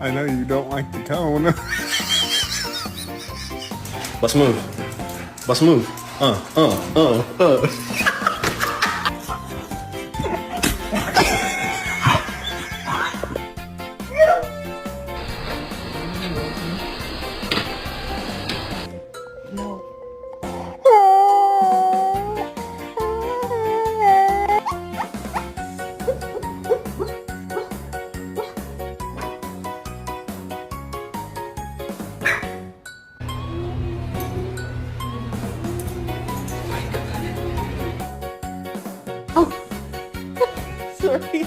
I know you don't like the tone. Let's move. Let's move. Sorry.